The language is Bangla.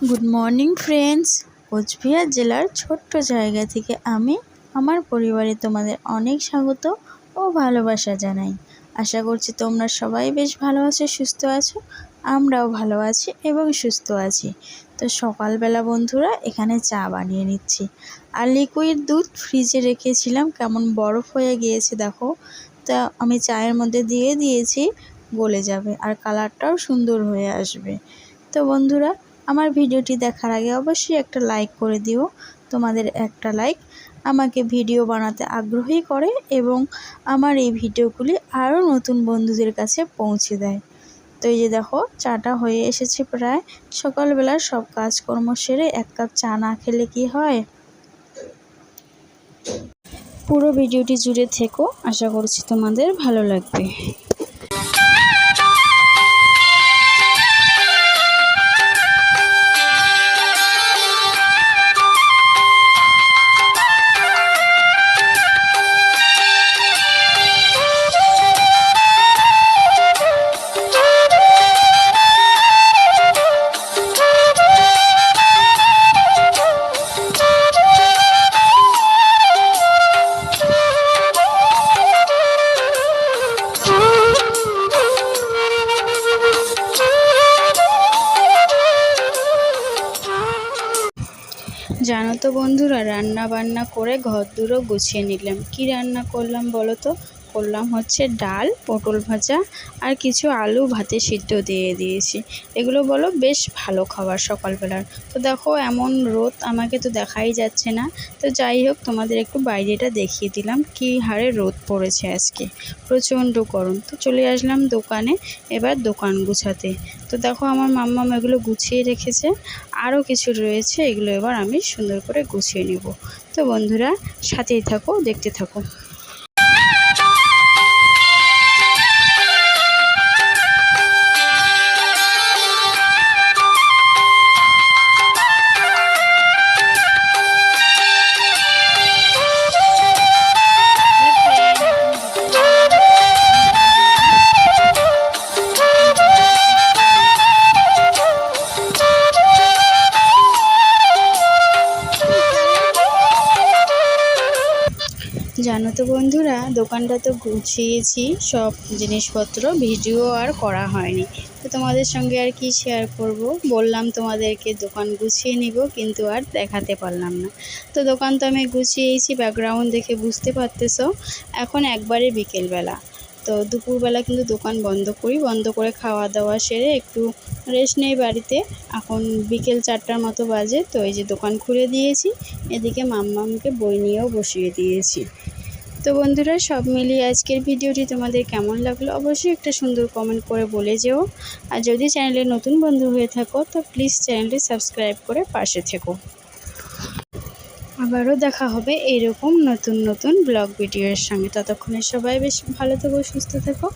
Good morning friends. কোচবিহার জেলার ছোট্ট জায়গা থেকে আমি আমার পরিবারে তোমাদের অনেক স্বাগত ও ভালোবাসা জানাই। আশা করছি তোমরা সবাই বেশ ভালো আছো, সুস্থ আছো। আমরাও ভালো আছি এবং সুস্থ আছি। তো সকালবেলা বন্ধুরা এখানে চা বানিয়ে নিচ্ছি। আর লিকুইড দুধ ফ্রিজে রেখেছিলাম, কেমন বরফ হয়ে গিয়েছে দেখো। তা আমি চায়ের মধ্যে দিয়ে দিয়েছি, গলে যাবে আর কালারটাও সুন্দর হয়ে আসবে। তো বন্ধুরা, আমার ভিডিওটি দেখার আগে অবশ্যই একটা লাইক করে দিও। তোমাদের একটা লাইক আমাকে ভিডিও বানাতে আগ্রহী করে এবং আমার এই ভিডিওগুলি আরও নতুন বন্ধুদের কাছে পৌঁছে দেয়। তো এই যে দেখো, চাটা হয়ে এসেছে প্রায়। সকালবেলার সব কাজকর্ম সেরে এক কাপ চা না খেলে কি হয়। পুরো ভিডিওটি জুড়ে থেকো, আশা করছি তোমাদের ভালো লাগবে। জানো তো বন্ধুরা, রান্না বান্না করে ঘরদুরও গুছিয়ে নিলাম। কি রান্না করলাম বলো তো? করলাম হচ্ছে ডাল, পটল ভাজা আর কিছু আলু ভাতে সিদ্ধ দিয়ে দিয়েছি। এগুলো বলো বেশ ভালো খাবার সকালবেলার। তো দেখো এমন রোদ, আমাকে তো দেখাই যাচ্ছে না। তো যাই হোক, তোমাদের একটু বাইরেটা দেখিয়ে দিলাম কি হারে রোদ পড়েছে আজকে, প্রচণ্ড গরম। তো চলে আসলাম দোকানে, এবার দোকান গুছাতে। তো দেখো আমার মাম্মাম এগুলো গুছিয়ে রেখেছে, আরও কিছু রয়েছে, এগুলো এবার আমি সুন্দর করে গুছিয়ে নেব। তো বন্ধুরা সাথেই থাকো, দেখতে থাকো। জানো তো বন্ধুরা, দোকানটা তো গুছিয়েছি, সব জিনিসপত্র ভিডিও আর করা হয়নি। তো তোমাদের সঙ্গে আর কি শেয়ার করব। বললাম তোমাদেরকে দোকান গুছিয়ে নিব, কিন্তু আর দেখাতে পারলাম না। তো দোকান তো আমি গুছিয়েছি, ব্যাকগ্রাউন্ড দেখে বুঝতে পারতেছো। এখন একবারে বিকেলবেলা, তো দুপুরবেলা কিন্তু দোকান বন্ধ করি, বন্ধ করে খাওয়া দাওয়া সেরে একটু রেস্ট নেই বাড়িতে। এখন বিকেল 4টার মতো বাজে। তো এই যে দোকান খুলে দিয়েছি, এদিকে মাম্মামকে বই নিয়েও বসিয়ে দিয়েছি। তো বন্ধুরা, সব মিলিয়ে আজকের ভিডিওটি তোমাদের কেমন লাগলো অবশ্যই একটা সুন্দর কমেন্ট করে বলে যেও। আর যদি চ্যানেলে নতুন বন্ধু হয়ে থাকো তো প্লিজ চ্যানেলটি সাবস্ক্রাইব করে পাশে থেকো। আবারও দেখা হবে এরকম নতুন নতুন ব্লগ ভিডিওর সঙ্গে। ততক্ষণে সবাই বেশ ভালো থেকো, সুস্থ থেকো।